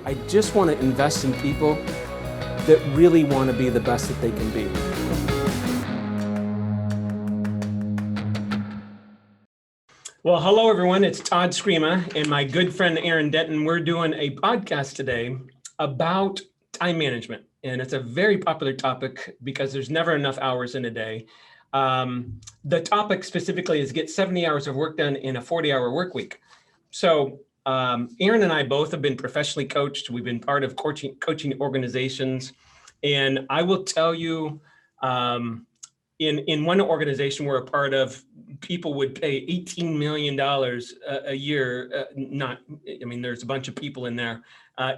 I just want to invest in people that really want to be the best that they can be. Well, hello everyone, it's Todd Screama and my good friend Aaron Denton. We're doing a podcast today about time management. And it's a very popular topic because there's never enough hours in a day. The topic specifically is get 70 hours of work done in a 40-hour work week. So Aaron and I both have been professionally coached. We've been part of coaching organizations. And I will tell you, in one organization we're a part of, people would pay $18 million a year. There's a bunch of people in there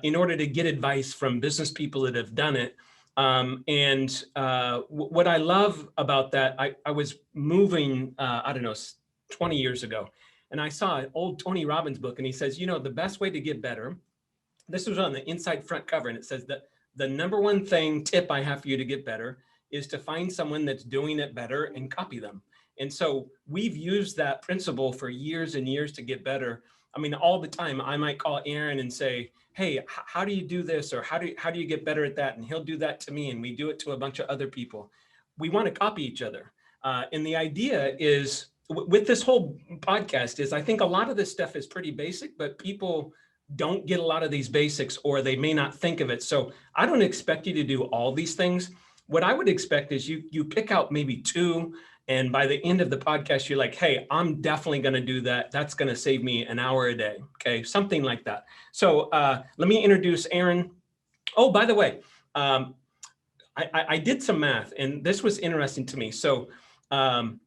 in order to get advice from business people that have done it. What I love about that, I was moving, 20 years ago, and I saw an old Tony Robbins book, and he says, the best way to get better, this was on the inside front cover, and it says that the number one tip I have for you to get better is to find someone that's doing it better and copy them. And so we've used that principle for years and years to get better. I mean, all the time, I might call Aaron and say, hey, how do you do this? Or how do you get better at that? And he'll do that to me, and we do it to a bunch of other people. We want to copy each other. And the idea is, with this whole podcast, is I think a lot of this stuff is pretty basic, but people don't get a lot of these basics, or they may not think of it. So I don't expect you to do all these things. What I would expect is you pick out maybe two, and by the end of the podcast, you're like, hey, I'm definitely going to do that. That's going to save me an hour a day. Okay, something like that. So let me introduce Aaron. Oh, by the way, I did some math, and this was interesting to me. So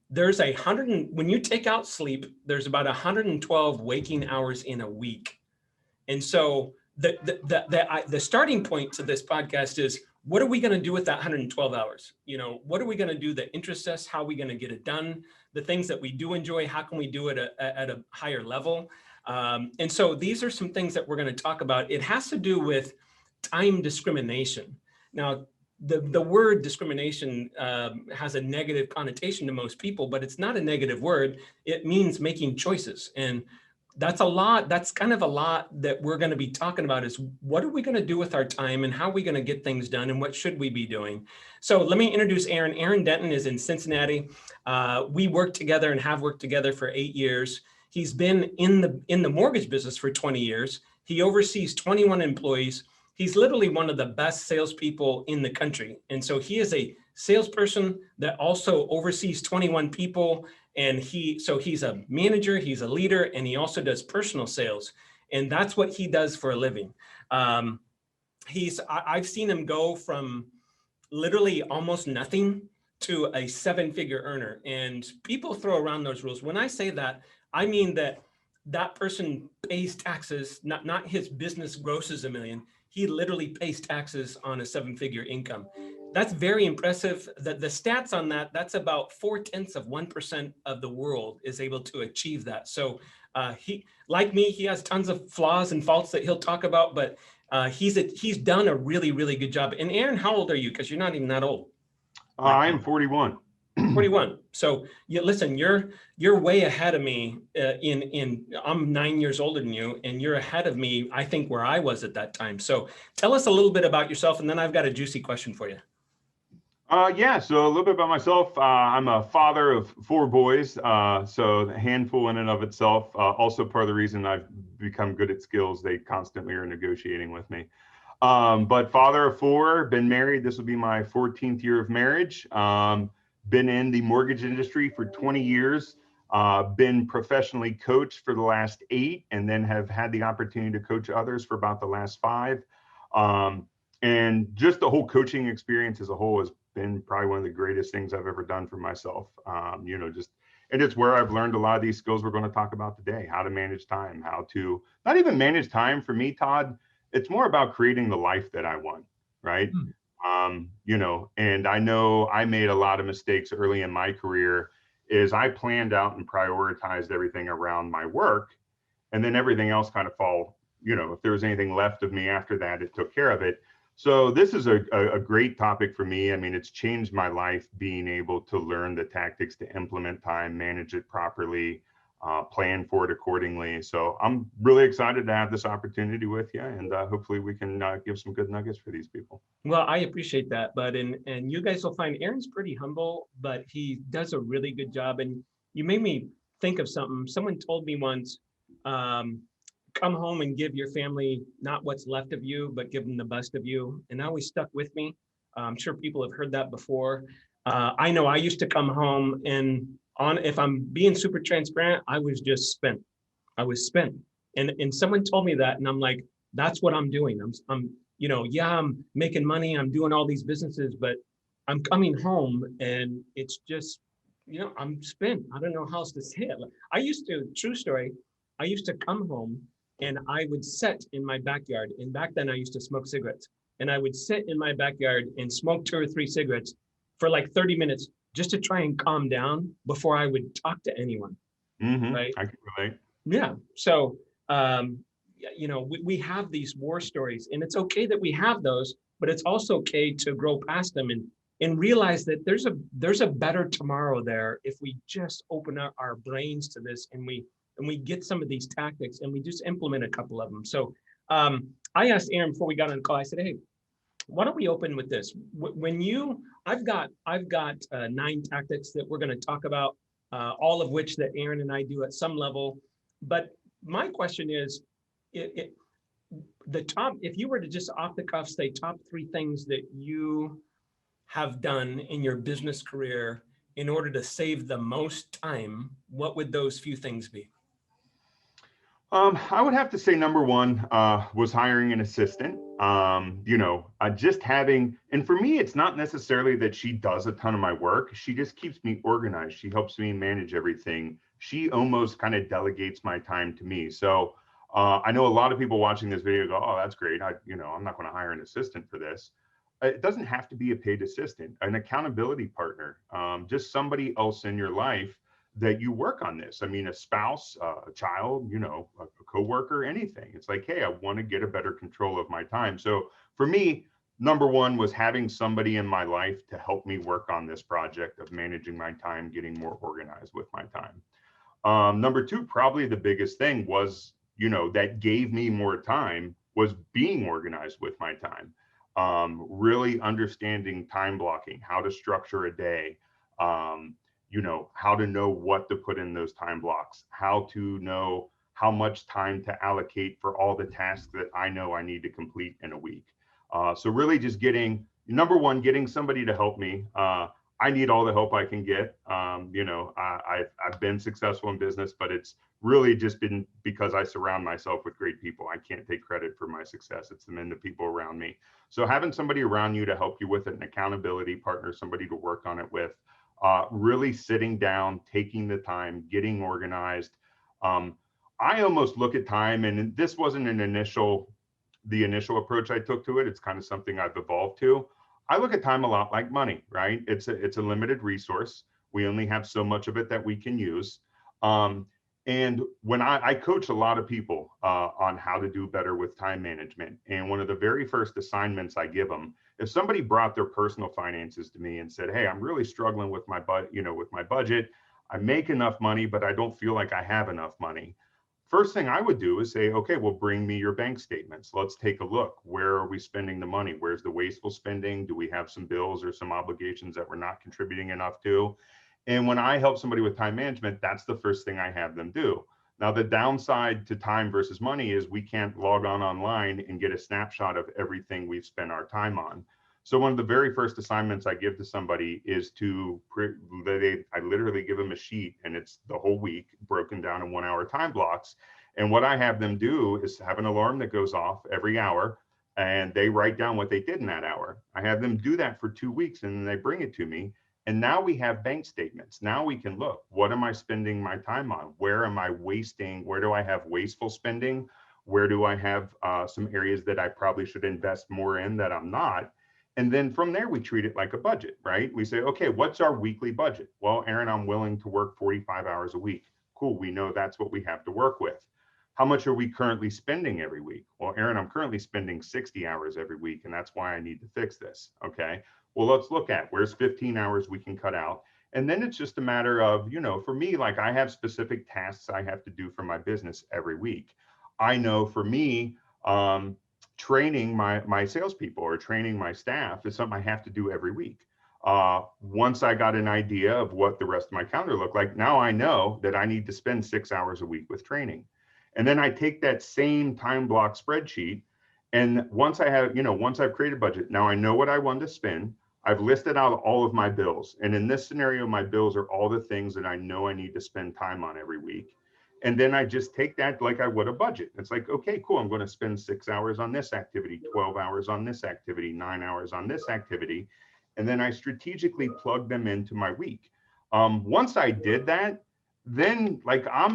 there's when you take out sleep, there's about 112 waking hours in a week. And so the starting point to this podcast is, what are we going to do with that 112 hours? What are we going to do that interests us? How are we going to get it done? The things that we do enjoy, how can we do it at a higher level? And so these are some things that we're going to talk about. It has to do with time discrimination. Now, the word discrimination has a negative connotation to most people, but it's not a negative word. It means making choices. And that's kind of a lot that we're going to be talking about, is what are we going to do with our time, and how are we going to get things done, and what should we be doing? So let me introduce Aaron. Aaron Denton is in Cincinnati. We work together and have worked together for 8 years. He's been in the mortgage business for 20 years. He oversees 21 employees. He's literally one of the best salespeople in the country. And so he is a salesperson that also oversees 21 people. And he's a manager, he's a leader, and he also does personal sales. And that's what he does for a living. I've seen him go from literally almost nothing to a 7-figure earner. And people throw around those rules. When I say that, I mean that person pays taxes, not his business grosses $1 million. He literally pays taxes on a 7-figure income. That's very impressive. The stats on that's about 0.4% of the world is able to achieve that. So he, like me, he has tons of flaws and faults that he'll talk about, but he's done a really, really good job. And Aaron, how old are you? Because you're not even that old. I am 41. 41. So listen, you're way ahead of me. I'm 9 years older than you, and you're ahead of me, I think, where I was at that time. So tell us a little bit about yourself, and then I've got a juicy question for you. So a little bit about myself. I'm a father of 4 boys, so a handful in and of itself. Also part of the reason I've become good at skills, they constantly are negotiating with me. But father of 4, been married. This will be my 14th year of marriage. Been in the mortgage industry for 20 years. Been professionally coached for the last 8, and then have had the opportunity to coach others for about the last 5. And just the whole coaching experience as a whole has been probably one of the greatest things I've ever done for myself. And it's where I've learned a lot of these skills we're going to talk about today: how to manage time, how to not even manage time for me, Todd. It's more about creating the life that I want, right? And I know I made a lot of mistakes early in my career. Is I planned out and prioritized everything around my work, and then everything else kind of if there was anything left of me after that, it took care of it. So this is a great topic for me. I mean, it's changed my life, being able to learn the tactics to implement time, manage it properly, plan for it accordingly. So I'm really excited to have this opportunity with you, and hopefully we can give some good nuggets for these people. Well, I appreciate that, bud. And you guys will find Aaron's pretty humble, but he does a really good job. And you made me think of something. Someone told me once, um, come home and give your family not what's left of you, but give them the best of you. And that always stuck with me. I'm sure people have heard that before. I know I used to come home and if I'm being super transparent, I was just spent. I was spent. And someone told me that, and I'm like, that's what I'm doing. I'm yeah, I'm making money, I'm doing all these businesses, but I'm coming home and it's just, I'm spent. I don't know how else to say it. I used to, true story, I used to come home and I would sit in my backyard. And back then I used to smoke cigarettes. And I would sit in my backyard and smoke 2 or 3 cigarettes for like 30 minutes just to try and calm down before I would talk to anyone. Right. I can relate. Yeah. So, we have these war stories, and it's okay that we have those, but it's also okay to grow past them and realize that there's a better tomorrow there if we just open up our brains to this and we get some of these tactics and we just implement a couple of them. So, I asked Aaron before we got on the call. I said, "Hey, why don't we open with this? I've got 9 tactics that we're going to talk about, all of which that Aaron and I do at some level. But my question is, the top, if you were to just off the cuff say top 3 things that you have done in your business career in order to save the most time, what would those few things be?" I would have to say number one was hiring an assistant. Just having, and for me, it's not necessarily that she does a ton of my work. She just keeps me organized. She helps me manage everything. She almost kind of delegates my time to me. So I know a lot of people watching this video go, "Oh, that's great. I'm not going to hire an assistant for this." It doesn't have to be a paid assistant, an accountability partner, just somebody else in your life that you work on this. I mean, a spouse, a child, a coworker, anything. It's like, hey, I want to get a better control of my time. So for me, number one was having somebody in my life to help me work on this project of managing my time, getting more organized with my time. Number two, probably the biggest thing was, that gave me more time was being organized with my time. Really understanding time blocking, how to structure a day, how to know what to put in those time blocks, how to know how much time to allocate for all the tasks that I know I need to complete in a week. So really just number one, getting somebody to help me. I need all the help I can get. I've been successful in business, but it's really just been because I surround myself with great people. I can't take credit for my success. It's the people around me. So having somebody around you to help you with it, an accountability partner, somebody to work on it with, really sitting down, taking the time, getting organized. I almost look at time, and this wasn't the initial approach I took to it. It's kind of something I've evolved to. I look at time a lot like money, right? It's a limited resource. We only have so much of it that we can use. And when I coach a lot of people on how to do better with time management, and one of the very first assignments I give them, if somebody brought their personal finances to me and said, "Hey, I'm really struggling with my budget. I make enough money, but I don't feel like I have enough money." First thing I would do is say, "Okay, well, bring me your bank statements. Let's take a look. Where are we spending the money? Where's the wasteful spending? Do we have some bills or some obligations that we're not contributing enough to?" And when I help somebody with time management, that's the first thing I have them do. Now, the downside to time versus money is we can't log on online and get a snapshot of everything we've spent our time on. So one of the very first assignments I give to somebody is I literally give them a sheet, and it's the whole week broken down in 1-hour time blocks. And what I have them do is have an alarm that goes off every hour, and they write down what they did in that hour. I have them do that for 2 weeks, and then they bring it to me. And now we have bank statements. Now we can look, what am I spending my time on? Where am I wasting? Where do I have wasteful spending? Where do I have some areas that I probably should invest more in that I'm not? And then from there, we treat it like a budget, right? We say, okay, what's our weekly budget? Well, Aaron, I'm willing to work 45 hours a week. Cool, we know that's what we have to work with. How much are we currently spending every week? Well, Aaron, I'm currently spending 60 hours every week, and that's why I need to fix this, okay? Well, let's look at where's 15 hours we can cut out. And then it's just a matter of, for me, like I have specific tasks I have to do for my business every week. I know for me, training my salespeople or training my staff is something I have to do every week. Once I got an idea of what the rest of my calendar looked like, now I know that I need to spend 6 hours a week with training. And then I take that same time block spreadsheet. And once I've created a budget, now I know what I want to spend. I've listed out all of my bills. And in this scenario, my bills are all the things that I know I need to spend time on every week. And then I just take that like I would a budget. It's like, okay, cool. I'm going to spend 6 hours on this activity, 12 hours on this activity, 9 hours on this activity. And then I strategically plug them into my week. Once I did that, then like I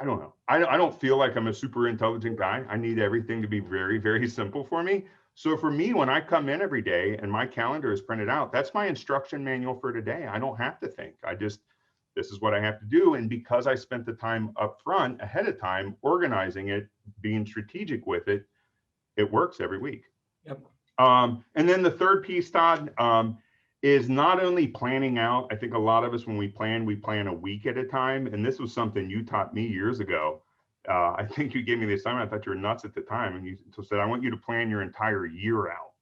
don't know. I don't feel like I'm a super intelligent guy. I need everything to be very, very simple for me. So for me, when I come in every day and my calendar is printed out, that's my instruction manual for today. I don't have to think. This is what I have to do. And because I spent the time up front ahead of time, organizing it, being strategic with it, it works every week. Yep. And then the third piece, Todd, is not only planning out. I think a lot of us, when we plan a week at a time. And this was something you taught me years ago. I think you gave me the assignment. I thought you were nuts at the time. And you said, I want you to plan your entire year out.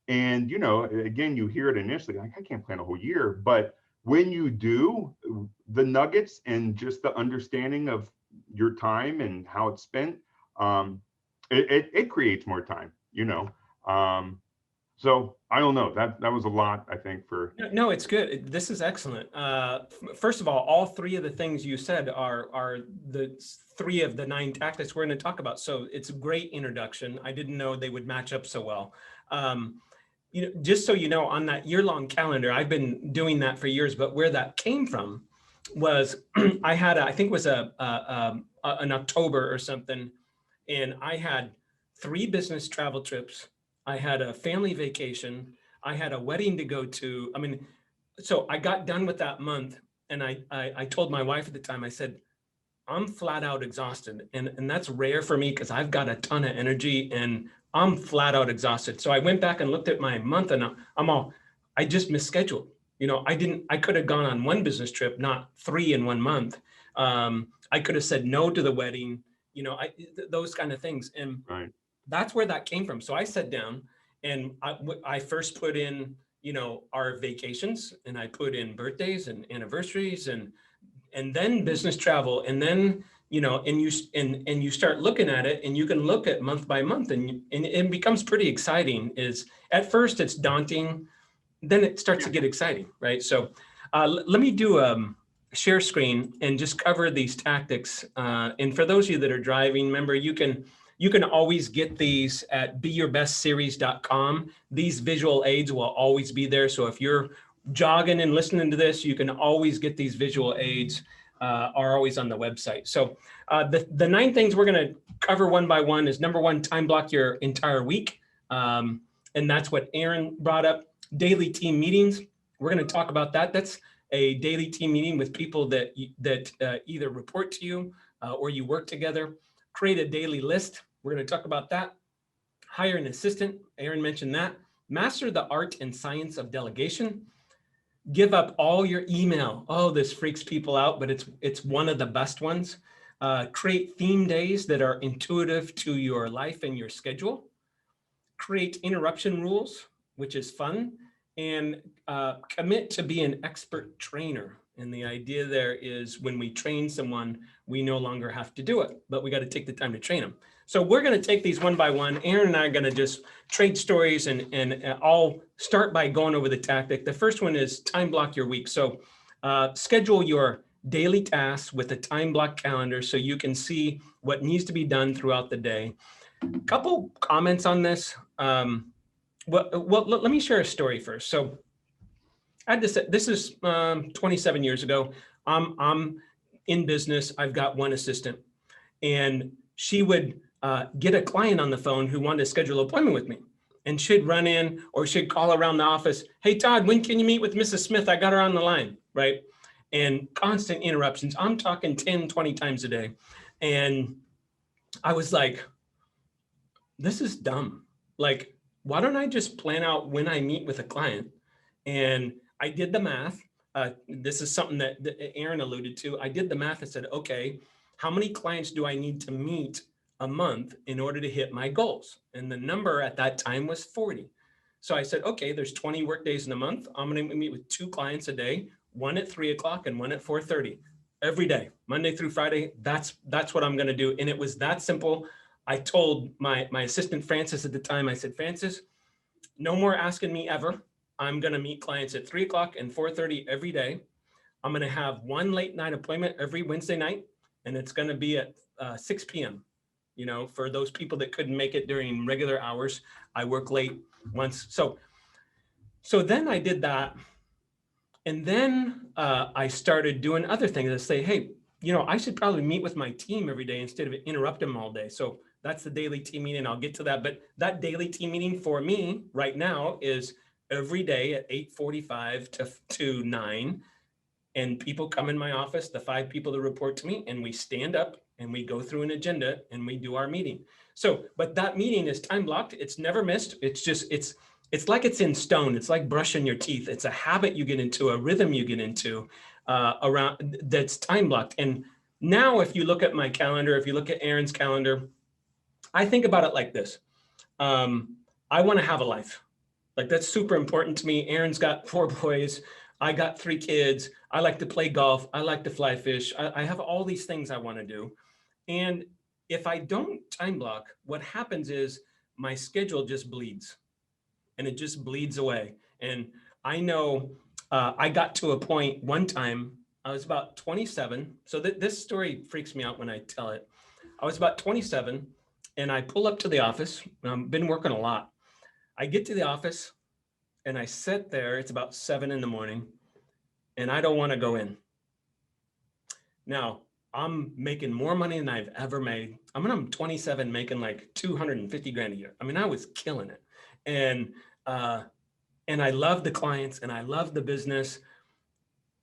And, again, you hear it initially, like, I can't plan a whole year. But when you do, the nuggets and just the understanding of your time and how it's spent, it creates more time, So I don't know, that was a lot, I think, for. No, it's good. This is excellent. First of all three of the things you said are the 3 of the 9 tactics we're going to talk about. So it's a great introduction. I didn't know they would match up so well. Just so you know, on that year-long calendar, I've been doing that for years, but where that came from was I had, I think it was an October or something, and I had 3 business travel trips. I had a family vacation. I had a wedding to go to. So I got done with that month, and I told my wife at the time, I said, I'm flat out exhausted. And that's rare for me because I've got a ton of energy and I'm flat out exhausted. So I went back and looked at my month, and I just misscheduled. I could have gone on 1 business trip, not 3 in 1 month. I could have said no to the wedding, those kind of things. And Right. That's where that came from. So I sat down and I first put in, our vacations, and I put in birthdays and anniversaries and then business travel. And then, and you start looking at it, and you can look at month by month, and it becomes pretty exciting. At first it's daunting, then it starts to get exciting, right? So let me do a share screen and just cover these tactics. And for those of you that are driving, remember, you can always get these at beyourbestseries.com. These visual aids will always be there. So if you're jogging and listening to this, you can always get these visual aids, are always on the website. So the 9 things we're going to cover one by one is, number 1, time block your entire week. And that's what Aaron brought up. Daily team meetings. We're going to talk about that. That's a daily team meeting with people that either report to you or you work together. Create a daily list. We're going to talk about that. Hire an assistant. Aaron mentioned that. Master the art and science of delegation. Give up all your email. Oh, this freaks people out, but it's one of the best ones. Create theme days that are intuitive to your life and your schedule. Create interruption rules, which is fun. And commit to be an expert trainer. And the idea there is, when we train someone, we no longer have to do it, but we got to take the time to train them. So we're going to take these one by one. Aaron and I are going to just trade stories, and I'll start by going over the tactic. The first one is time block your week. So schedule your daily tasks with a time block calendar so you can see what needs to be done throughout the day. Couple comments on this. Well, let me share a story first. So I had this is 27 years ago. I'm in business. I've got one assistant, and she would get a client on the phone who wanted to schedule an appointment with me. And she'd run in, or she'd call around the office. Hey, Todd, when can you meet with Mrs. Smith? I got her on the line, right? And constant interruptions. I'm talking 10, 20 times a day. And I was like, this is dumb. Like, why don't I just plan out when I meet with a client, and I did the math. This is something that Aaron alluded to. I did the math and said, okay, how many clients do I need to meet a month in order to hit my goals? And the number at that time was 40. So I said, okay, there's 20 work days in a month. I'm going to meet with 2 clients a day, one at 3 o'clock and one at 4:30 every day, Monday through Friday. That's what I'm going to do. And it was that simple. I told my assistant, Francis, at the time, I said, Francis, no more asking me ever. I'm going to meet clients at 3 o'clock and 4:30 every day. I'm going to have one late night appointment every Wednesday night, and it's going to be at 6 p.m. You know, for those people that couldn't make it during regular hours, I work late once. So then I did that. And then I started doing other things. I say, hey, you know, I should probably meet with my team every day instead of interrupt them all day. So that's the daily team meeting. I'll get to that. But that daily team meeting for me right now is every day at 8:45 to 9. And people come in my office, the 5 people that report to me, and we stand up and we go through an agenda and we do our meeting. So, but that meeting is time blocked. It's never missed. It's like it's in stone. It's like brushing your teeth. It's a habit you get into, a rhythm you get into around that's time blocked. And now if you look at my calendar, if you look at Aaron's calendar, I think about it like this. I want to have a life. Like that's super important to me. Aaron's got 4 boys. I got 3 kids. I like to play golf. I like to fly fish. I have all these things I want to do. And if I don't time block, what happens is my schedule just bleeds and it just bleeds away. And I know I got to a point one time, I was about 27. So this story freaks me out when I tell it. I was about 27 and I pull up to the office. I've been working a lot. I get to the office and I sit there. It's about 7 in the morning and I don't want to go in. Now, I'm making more money than I've ever made. I'm 27 making like 250 grand a year. I mean, I was killing it. And I love the clients and I love the business.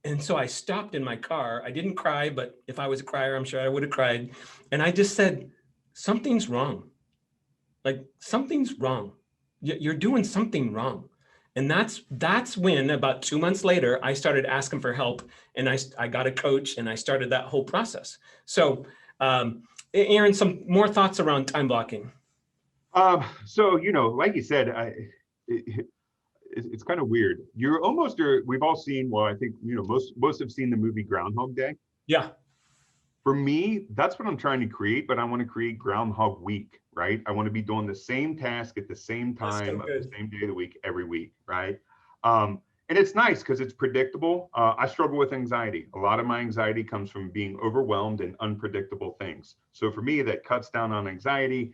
And so I stopped in my car. I didn't cry, but if I was a crier, I'm sure I would have cried. And I just said, something's wrong. Like something's wrong. You're doing something wrong. And that's when about 2 months later, I started asking for help and I got a coach and I started that whole process. So Aaron, some more thoughts around time blocking. So, you know, like you said, it's kind of weird. You're almost, we've all seen, well, I think, you know, most have seen the movie Groundhog Day. Yeah. For me, that's what I'm trying to create, but I want to create Groundhog Week, right? I want to be doing the same task at the same time, of the same day of the week, every week, right? And it's nice because it's predictable. I struggle with anxiety. A lot of my anxiety comes from being overwhelmed in unpredictable things. So for me, that cuts down on anxiety.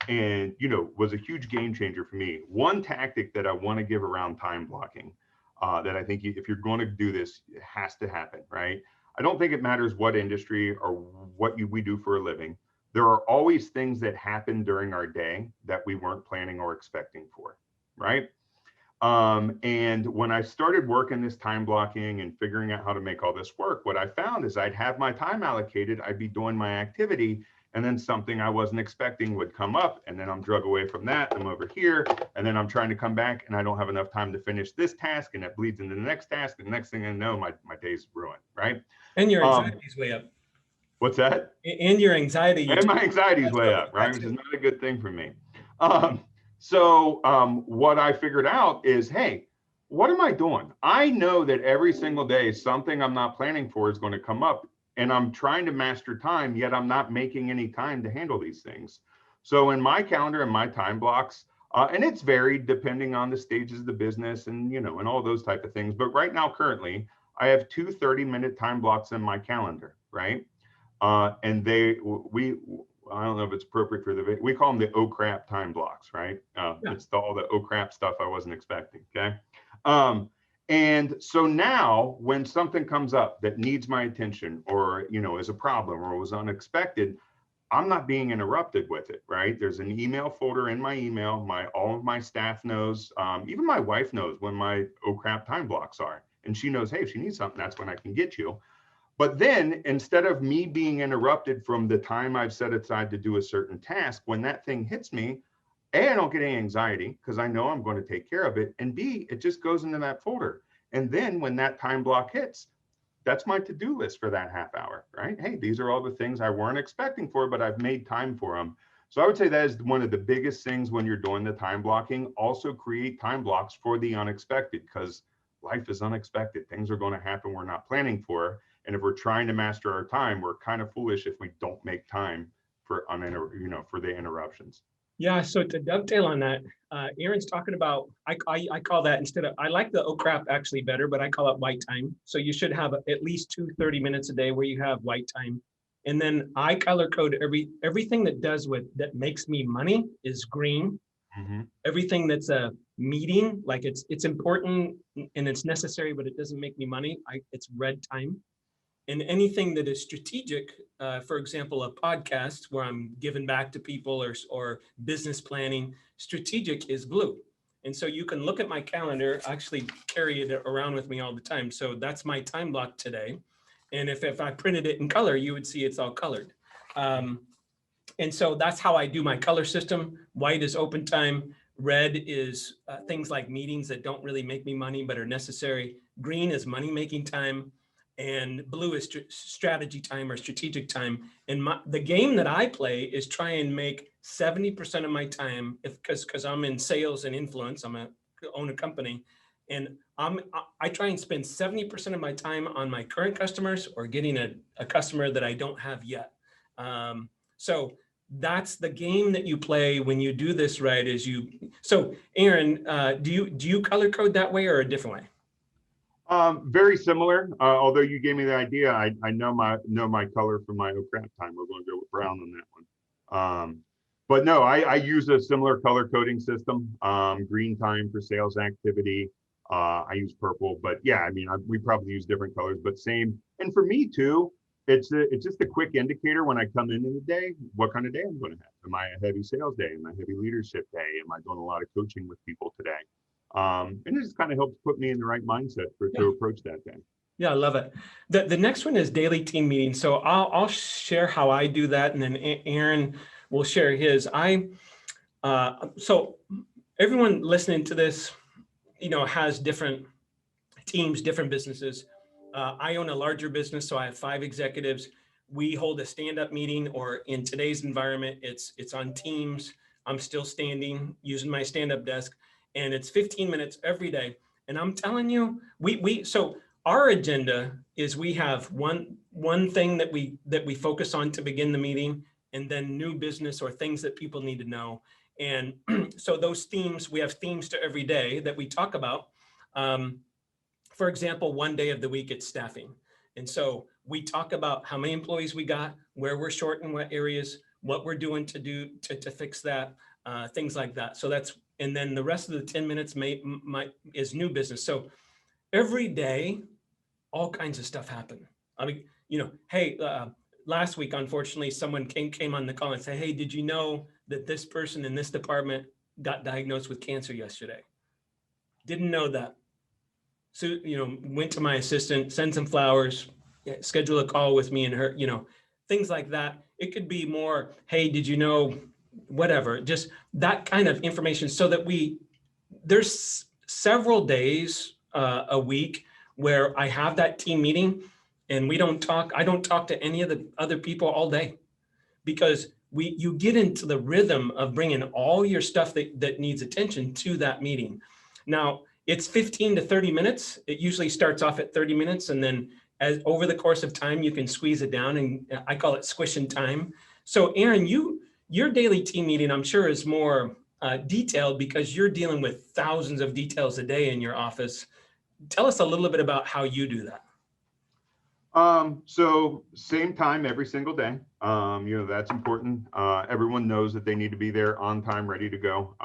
And, you know, was a huge game changer for me. One tactic that I want to give around time blocking that I think if you're going to do this, it has to happen, right? I don't think it matters what industry or what we do for a living. There are always things that happen during our day that we weren't planning or expecting for, right? And when I started working this time blocking and figuring out how to make all this work, what I found is I'd have my time allocated, I'd be doing my activity, and then something I wasn't expecting would come up, and then I'm drug away from that. I'm over here, and then I'm trying to come back, and I don't have enough time to finish this task, and it bleeds into the next task. And the next thing I know, my day's ruined, right? And your anxiety's way up. What's that? And your anxiety. And my anxiety's way up, right? Which is not a good thing for me. So what I figured out is, hey, what am I doing? I know that every single day, something I'm not planning for is going to come up. And I'm trying to master time, yet I'm not making any time to handle these things. So in my calendar and my time blocks, and it's varied depending on the stages of the business and, you know, and all those type of things. But right now, currently, I have 2 30-minute time blocks in my calendar, right? And I don't know if it's appropriate for we call them the oh crap time blocks, right? It's all the oh crap stuff I wasn't expecting, okay? And so now when something comes up that needs my attention or, you know, is a problem or was unexpected, I'm not being interrupted with it, right? There's an email folder in my email. All of my staff knows, even my wife knows when my oh crap time blocks are. And she knows, hey, if she needs something, that's when I can get you. But then instead of me being interrupted from the time I've set aside to do a certain task, when that thing hits me, A, I don't get any anxiety because I know I'm going to take care of it. And B, it just goes into that folder. And then when that time block hits, that's my to-do list for that half hour, right? Hey, these are all the things I weren't expecting for, but I've made time for them. So I would say that is one of the biggest things when you're doing the time blocking. Also create time blocks for the unexpected, because life is unexpected. Things are going to happen we're not planning for. And if we're trying to master our time, we're kind of foolish if we don't make time for for the interruptions. Yeah, so to dovetail on that, Aaron's talking about, I call that, instead of, I like the oh crap actually better, but I call it white time. So you should have at least 30 minutes a day where you have white time. And then I color code everything that makes me money is green. Mm-hmm. Everything that's a meeting, like it's important and it's necessary, but it doesn't make me money, it's red time. And anything that is strategic, for example, a podcast where I'm giving back to people, or business planning, strategic is blue. And so you can look at my calendar, I actually carry it around with me all the time. So that's my time block today. And if I printed it in color, you would see it's all colored. And so that's how I do my color system. White is open time. Red is things like meetings that don't really make me money, but are necessary. Green is money making time. And blue is strategy time or strategic time. And the game that I play is try and make 70% of my time, because I'm in sales and influence, own a company, and I try and spend 70% of my time on my current customers or getting a customer that I don't have yet. So that's the game that you play when you do this, right? So Aaron, do you color code that way or a different way? Very similar. Although you gave me the idea, I know my color for my oh crap time. We're going to go with brown on that one. But no, I use a similar color coding system. Green time for sales activity. I use purple, but yeah, I mean, we probably use different colors, but same. And for me too, it's just a quick indicator when I come into the day, what kind of day I'm going to have. Am I a heavy sales day? Am I a heavy leadership day? Am I doing a lot of coaching with people today? And it just kind of helps put me in the right mindset to approach that day. Yeah, I love it. The next one is daily team meetings. So I'll share how I do that, and then Aaron will share his. So everyone listening to this, has different teams, different businesses. I own a larger business, so I have 5 executives. We hold a stand-up meeting, or in today's environment, it's on Teams. I'm still standing using my stand-up desk, and it's 15 minutes every day. And I'm telling you, so our agenda is we have one thing that we focus on to begin the meeting, and then new business or things that people need to know. And so those themes, we have themes to every day that we talk about. For example, one day of the week, it's staffing. And so we talk about how many employees we got, where we're short in what areas, what we're doing to fix that, things like that. So and then the rest of the 10 minutes is new business. So every day, all kinds of stuff happen. I mean, hey, last week, unfortunately, someone came on the call and said, hey, did you know that this person in this department got diagnosed with cancer yesterday? Didn't know that. So, went to my assistant, send some flowers, schedule a call with me and her, things like that. It could be more, hey, did you know, whatever, just that kind of information, so that there's several days a week where I have that team meeting and I don't talk to any of the other people all day, because you get into the rhythm of bringing all your stuff that needs attention to that meeting. Now, it's 15 to 30 minutes. It usually starts off at 30 minutes. And then over the course of time, you can squeeze it down, and I call it squishing time. So Aaron, your daily team meeting, I'm sure, is more detailed, because you're dealing with thousands of details a day in your office. Tell us a little bit about how you do that. So same time every single day. That's important. Everyone knows that they need to be there on time, ready to go.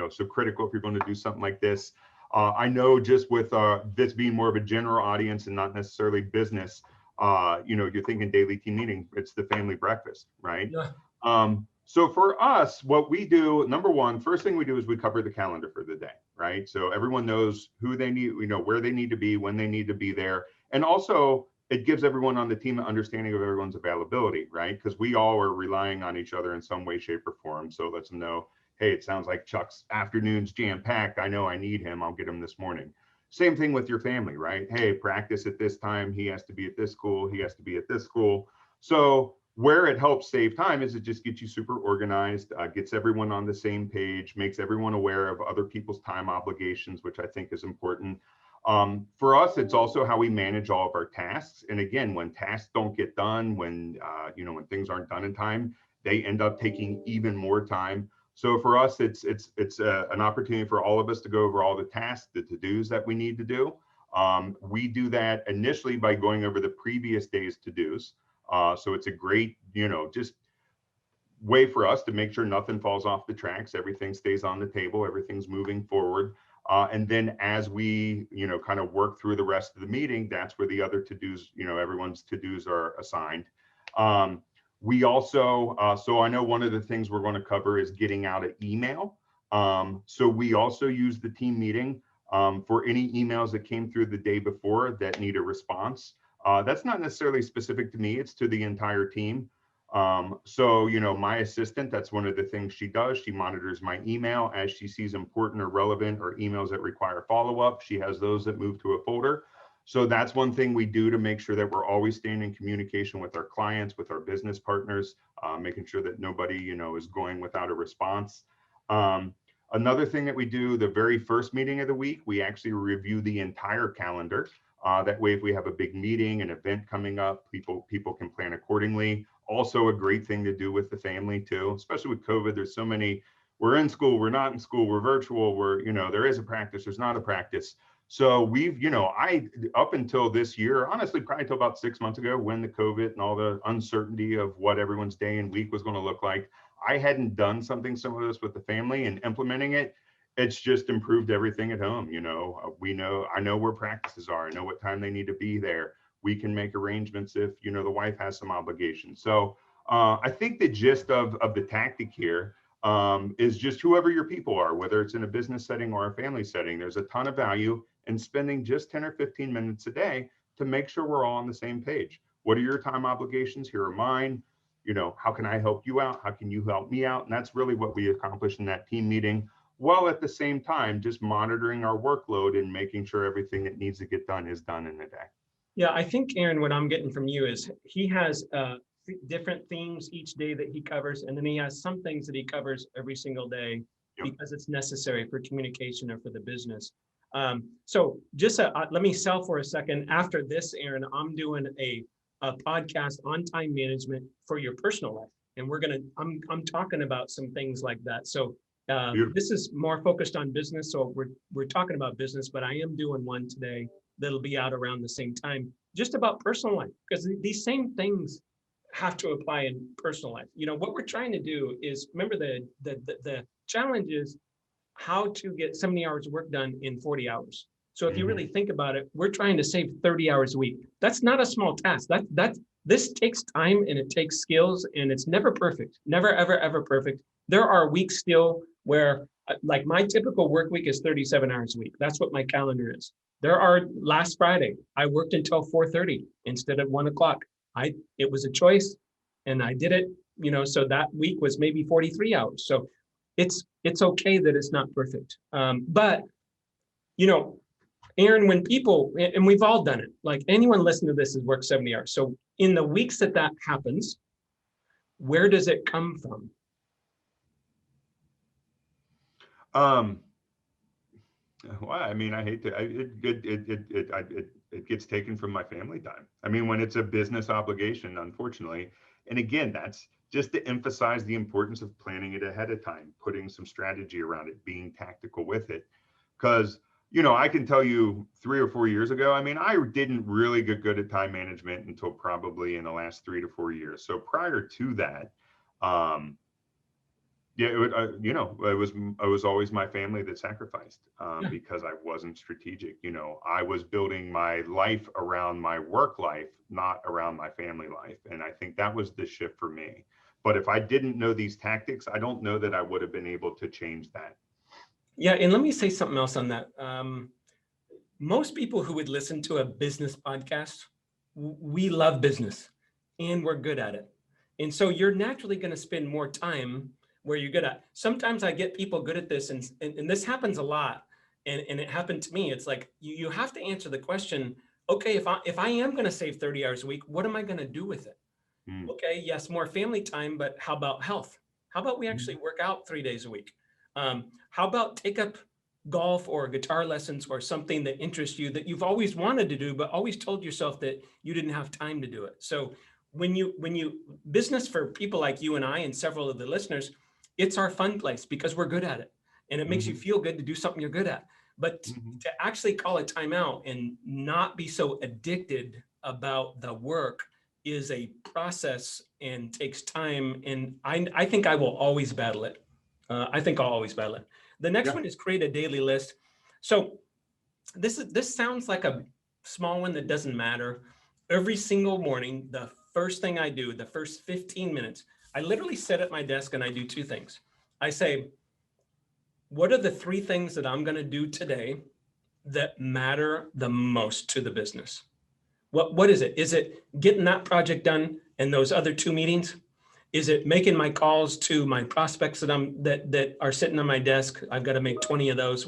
So critical if you're going to do something like this. I know, just with this being more of a general audience and not necessarily business, you're thinking daily team meeting, it's the family breakfast, right? Yeah. So for us, what we do, number one, first thing we do is we cover the calendar for the day, right? So everyone knows who they need, where they need to be, when they need to be there. And also, it gives everyone on the team an understanding of everyone's availability, right? Because we all are relying on each other in some way, shape, or form. So it lets them know, hey, it sounds like Chuck's afternoon's jam-packed. I know I need him. I'll get him this morning. Same thing with your family, right? Hey, practice at this time. He has to be at this school. He has to be at this school. So where it helps save time is it just gets you super organized, gets everyone on the same page, makes everyone aware of other people's time obligations, which I think is important. For us, it's also how we manage all of our tasks. And again, when tasks don't get done, when when things aren't done in time, they end up taking even more time. So for us, it's an opportunity for all of us to go over all the tasks, the to-dos that we need to do. We do that initially by going over the previous day's to-dos. So it's a great, just way for us to make sure nothing falls off the tracks, everything stays on the table, everything's moving forward. And then as we, kind of work through the rest of the meeting, that's where the other to-dos, everyone's to-dos are assigned. We also, so I know one of the things we're going to cover is getting out an email. So we also use the team meeting for any emails that came through the day before that need a response. That's not necessarily specific to me, it's to the entire team. So, my assistant, that's one of the things she does. She monitors my email as she sees important or relevant or emails that require follow-up. She has those that move to a folder. So that's one thing we do to make sure that we're always staying in communication with our clients, with our business partners, making sure that nobody, is going without a response. Another thing that we do, the very first meeting of the week, we actually review the entire calendar. That way, if we have a big meeting, an event coming up, people can plan accordingly. Also a great thing to do with the family too, especially with COVID. There's so many, we're in school, we're not in school, we're virtual, there is a practice, there's not a practice. So we've, I, up until this year, honestly, probably until about 6 months ago, when the COVID and all the uncertainty of what everyone's day and week was going to look like, I hadn't done something similar to this with the family, and implementing it, it's just improved everything at home. I know where practices are, I know what time they need to be there. We can make arrangements if, the wife has some obligations. So I think the gist of the tactic here is just whoever your people are, whether it's in a business setting or a family setting, there's a ton of value in spending just 10 or 15 minutes a day to make sure we're all on the same page. What are your time obligations? Here are mine. How can I help you out? How can you help me out? And that's really what we accomplished in that team meeting, while at the same time, just monitoring our workload and making sure everything that needs to get done is done in a day. Yeah, I think, Aaron, what I'm getting from you is he has different themes each day that he covers, and then he has some things that he covers every single day. Yep. Because it's necessary for communication or for the business. So just let me sell for a second. After this, Aaron, I'm doing a podcast on time management for your personal life, and I'm talking about some things like that. So this is more focused on business. So we're talking about business, but I am doing one today that'll be out around the same time, just about personal life, because these same things have to apply in personal life. What we're trying to do is, remember, the challenge is how to get 70 hours of work done in 40 hours. So if you really think about it, we're trying to save 30 hours a week. That's not a small task. This takes time, and it takes skills, and it's never perfect. Never, ever, ever perfect. There are weeks still where, like, my typical work week is 37 hours a week. That's what my calendar is. Last Friday, I worked until 4:30 instead of 1 o'clock. It was a choice, and I did it, so that week was maybe 43 hours. So it's okay that it's not perfect. But, Aaron, when people, and we've all done it, like anyone listening to this has worked 70 hours. So in the weeks that happens, where does it come from? Well, I mean, I hate to, it gets taken from my family time. I mean, when it's a business obligation, unfortunately. And again, that's just to emphasize the importance of planning it ahead of time, putting some strategy around it, being tactical with it. Because, I can tell you 3 or 4 years ago, I mean, I didn't really get good at time management until probably in the last 3 to 4 years. So prior to that, yeah, it was always my family that sacrificed because I wasn't strategic. I was building my life around my work life, not around my family life. And I think that was the shift for me. But if I didn't know these tactics, I don't know that I would have been able to change that. Yeah, and let me say something else on that. Most people who would listen to a business podcast, we love business and we're good at it. And so you're naturally going to spend more time where you're good at. Sometimes I get people good at this, and this happens a lot. And it happened to me. It's like you have to answer the question, okay, if I am going to save 30 hours a week, what am I going to do with it? Mm. Okay, yes, more family time, but how about health? How about we actually work out 3 days a week? How about take up golf or guitar lessons or something that interests you that you've always wanted to do, but always told yourself that you didn't have time to do it. So when you business for people like you and I and several of the listeners, it's our fun place because we're good at it. And it makes you feel good to do something you're good at. But to actually call a timeout and not be so addicted about the work is a process and takes time. And I think I will always battle it. I think I'll always battle it. The next one is create a daily list. So this sounds like a small one that doesn't matter. Every single morning, the first thing I do, the first 15 minutes, I literally sit at my desk and I do two things. I say, what are the three things that I'm going to do today that matter the most to the business? What is it? Is it getting that project done and those other two meetings? Is it making my calls to my prospects that are sitting on my desk? I've got to make 20 of those.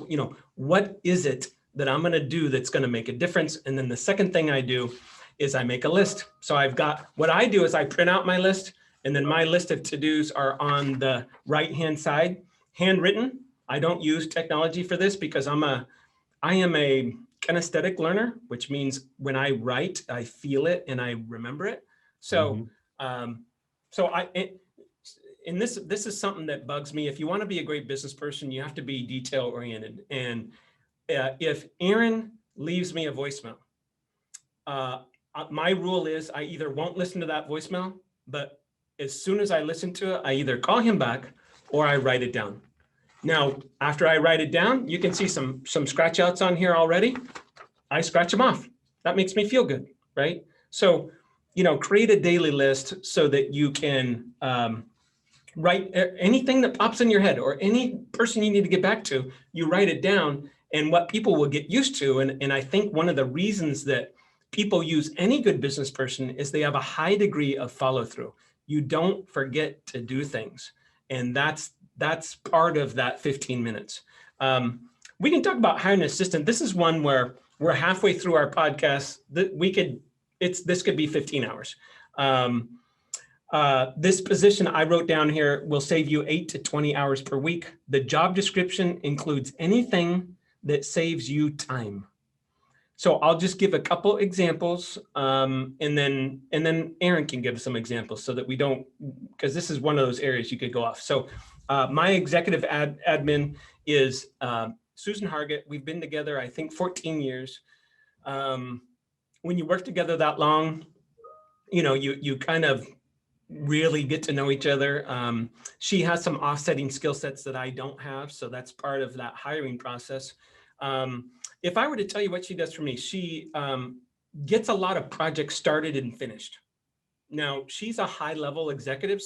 What is it that I'm going to do that's going to make a difference? And then the second thing I do is I make a list. So what I do is I print out my list, and then my list of to-dos are on the right-hand side, handwritten. I don't use technology for this because I am a kinesthetic learner, which means when I write, I feel it and I remember it. So, this is something that bugs me. If you want to be a great business person, you have to be detail oriented. And if Aaron leaves me a voicemail, my rule is I either won't listen to that voicemail, but as soon as I listen to it, I either call him back or I write it down. Now, after I write it down, you can see some scratch outs on here already. I scratch them off. That makes me feel good, right? So, create a daily list so that you can write anything that pops in your head or any person you need to get back to, you write it down. And what people will get used to, and I think one of the reasons that people use any good business person is they have a high degree of follow through. You don't forget to do things. And that's part of that 15 minutes. We can talk about hiring an assistant. This is one where we're halfway through our podcast. This could be 15 hours. This position I wrote down here will save you 8 to 20 hours per week. The job description includes anything that saves you time. So I'll just give a couple examples, and then Aaron can give some examples so that we don't, because this is one of those areas you could go off. So my executive admin is Susan Hargett. We've been together, I think, 14 years. When you work together that long, you kind of really get to know each other. She has some offsetting skill sets that I don't have, so that's part of that hiring process. If I were to tell you what she does for me, she gets a lot of projects started and finished. Now, she's a high-level executive,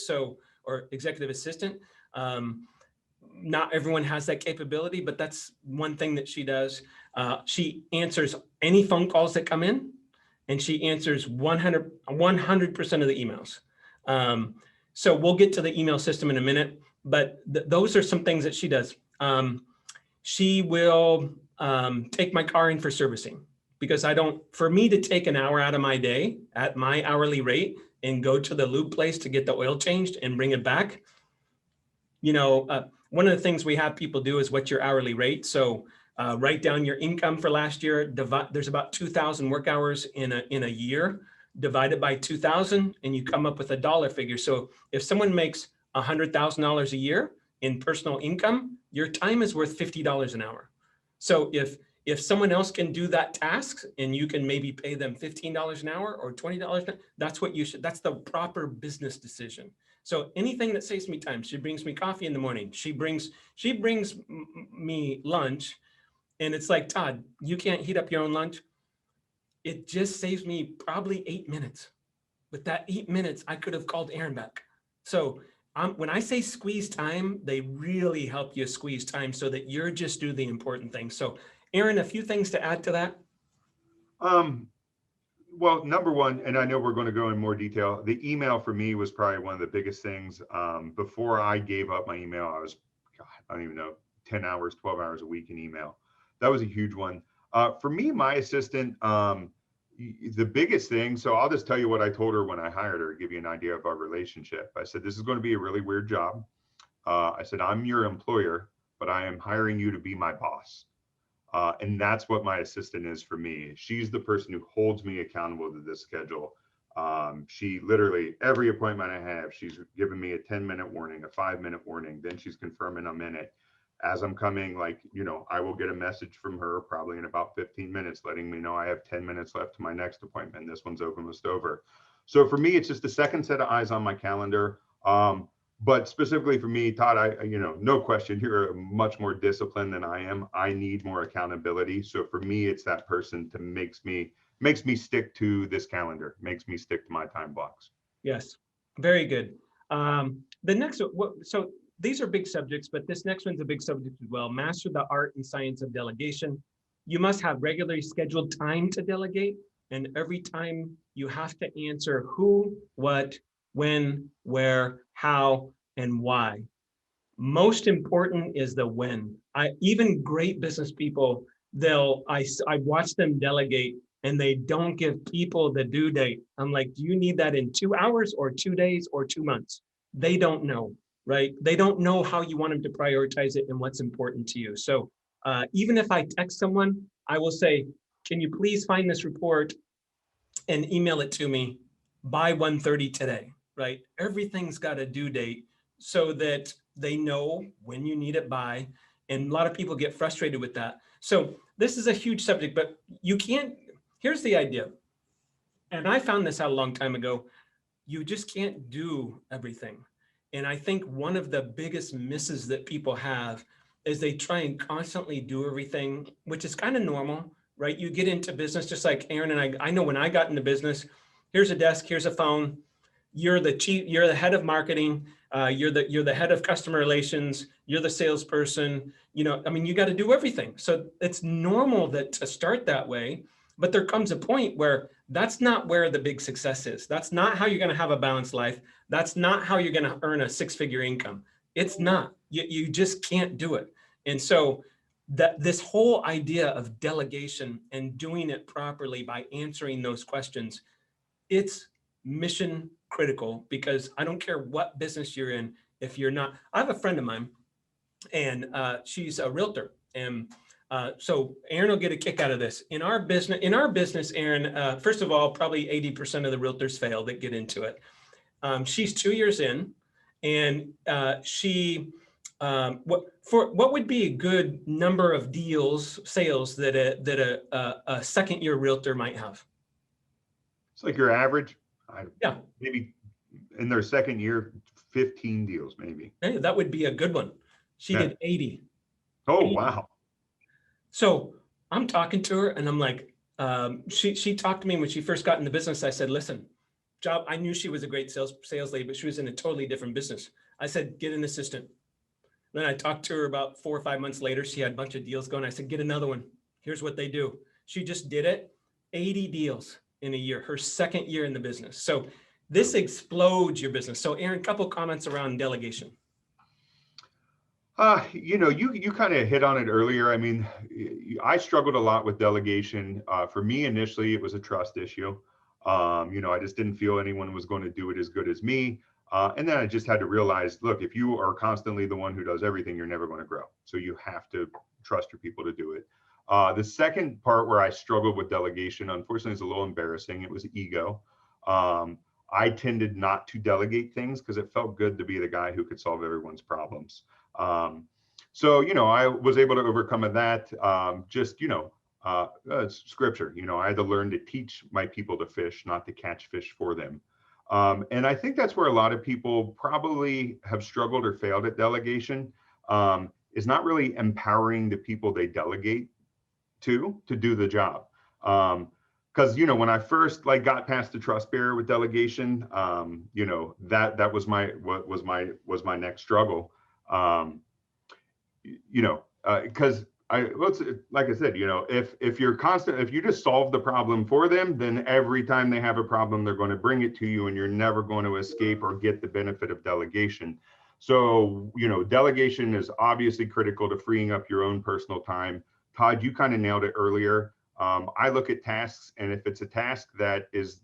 or executive assistant. Not everyone has that capability, but that's one thing that she does. She answers any phone calls that come in, and she answers 100% of the emails. So we'll get to the email system in a minute, but those are some things that she does. She will take my car in for servicing, because for me to take an hour out of my day at my hourly rate and go to the lube place to get the oil changed and bring it back. One of the things we have people do is what's your hourly rate. So write down your income for last year. There's about 2,000 work hours in a year. Divide it by 2,000 and you come up with a dollar figure. So if someone makes $100,000 a year in personal income, your time is worth $50 an hour. So if someone else can do that task and you can maybe pay them $15 an hour or $20, that's what you should, that's the proper business decision. So anything that saves me time, she brings me coffee in the morning. She brings me lunch, and it's like, Todd, you can't heat up your own lunch. It just saves me probably 8 minutes. With that 8 minutes, I could have called Aaron back. So when I say squeeze time, they really help you squeeze time so that you're just do the important things. So Aaron, a few things to add to that. Well, number one, and I know we're going to go in more detail, the email for me was probably one of the biggest things. Before I gave up my email, I was, God, I don't even know, 10 hours, 12 hours a week in email. That was a huge one. For me, my assistant, the biggest thing, so I'll just tell you what I told her when I hired her, give you an idea of our relationship. I said, this is going to be a really weird job. I said, I'm your employer, but I am hiring you to be my boss. And that's what my assistant is for me. She's the person who holds me accountable to this schedule. She literally, every appointment I have, she's giving me a 10-minute warning, a 5-minute warning. Then she's confirming I'm in it. As I'm coming, like, I will get a message from her probably in about 15 minutes, letting me know I have 10 minutes left to my next appointment. This one's almost over. So for me, it's just a second set of eyes on my calendar. But specifically for me, Todd, no question, you're much more disciplined than I am. I need more accountability. So for me, it's that person to makes me stick to this calendar, makes me stick to my time blocks. Yes, very good. The next, so these are big subjects, but this next one's a big subject as well. Master the art and science of delegation. You must have regularly scheduled time to delegate, and every time you have to answer who, what, when, where, how, and why. Most important is the when. Even great business people, I watch them delegate and they don't give people the due date. I'm like, do you need that in 2 hours or 2 days or 2 months? They don't know, right? They don't know how you want them to prioritize it and what's important to you. So even if I text someone, I will say, can you please find this report and email it to me by 1:30 today, right? Everything's got a due date so that they know when you need it by. And a lot of people get frustrated with that. So this is a huge subject, but you can't, here's the idea. And I found this out a long time ago. You just can't do everything. And I think one of the biggest misses that people have is they try and constantly do everything, which is kind of normal, right? You get into business just like Aaron and I know when I got into business, here's a desk, here's a phone, you're the chief, you're the head of marketing, you're the head of customer relations, you're the salesperson, you got to do everything. So it's normal that to start that way, but there comes a point where that's not where the big success is. That's not how you're going to have a balanced life. That's not how you're going to earn a 6-figure income. It's not. You just can't do it. And so this whole idea of delegation and doing it properly by answering those questions, it's mission critical, because I don't care what business you're in. If you're not, I have a friend of mine and she's a realtor. And so Aaron will get a kick out of this. In our business, Aaron, first of all, probably 80% of the realtors fail that get into it. She's 2 years in, and what would be a good number of sales that a second year realtor might have? It's like your average, Yeah, maybe in their second year, 15 deals, maybe. hey, that would be a good one. She Yeah. did 80. Oh, 80. wow. So I'm talking to her and I'm like, she talked to me when she first got in the business. I said, listen, I knew she was a great sales lady, but she was in a totally different business. I said, get an assistant. Then I talked to her about 4 or 5 months later. She had a bunch of deals going. I said, get another one. Here's what they do. She just did it. 80 deals in a year, her second year in the business. So this explodes your business. So Aaron, a couple of comments around delegation. You kind of hit on it earlier. I mean, I struggled a lot with delegation. For me, initially, it was a trust issue. I just didn't feel anyone was going to do it as good as me. And then I just had to realize, look, if you are constantly the one who does everything, you're never going to grow. So you have to trust your people to do it. The second part where I struggled with delegation, unfortunately, is a little embarrassing. It was ego. I tended not to delegate things because it felt good to be the guy who could solve everyone's problems. So I was able to overcome that. Scripture. I had to learn to teach my people to fish, not to catch fish for them. And I think that's where a lot of people probably have struggled or failed at delegation, is not really empowering the people they delegate to do the job. Because when I first got past the trust barrier with delegation, that was my next struggle. Because Like I said, if you're constant, if you just solve the problem for them, then every time they have a problem, they're going to bring it to you, and you're never going to escape or get the benefit of delegation. So, delegation is obviously critical to freeing up your own personal time. Todd, you kind of nailed it earlier. I look at tasks, and if it's a task that is,